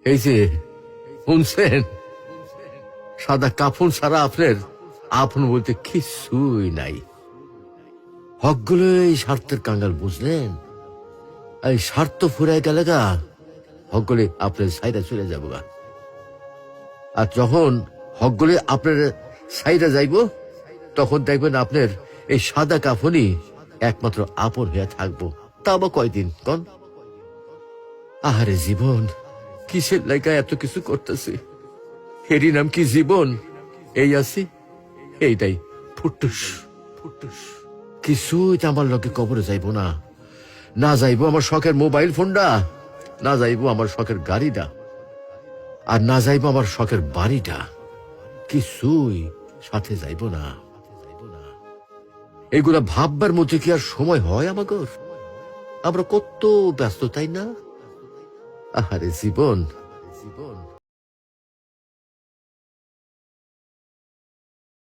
এই যে শুনছেন, সাদা কাফন ছাড়া আপনার আপন বলতে কিছুই নাই। হকগুলো এই স্বার্থের কাঙ্গাল, বুঝলেন? এই স্বার্থ ফুরাই গেলে গা হকগুলি আপনার সাইডা চলে যাবো গা। আর যখন হকগুলি আপনার সাইডা যাইব, তখন দেখবেন আপনার এই সাদা কাফনই একমাত্র আপন হয়ে থাকবো। তা বা কয়দিন কন? আহারে জীবন, কিসের লাইগা এত কিছু করতেছি? এরই নাম কি জীবন? এই আছি, এইটাই ফুটুস ফুটুস। কিছুই তো আমার লোকে কবরে যাইব না। না যাইবো আমার শখের মোবাইল ফোনটা, না যাইবো আমার শখের গাড়িটা, আর না যাইবো আমার শখের বাড়িটা। কিছুই সাথে যাইব না। এগুলা ভাববার মধ্যে কি আর সময় হয় আমাগর? আমরা কত ব্যস্ত, তাই না? আহারে জীবন, জীবন।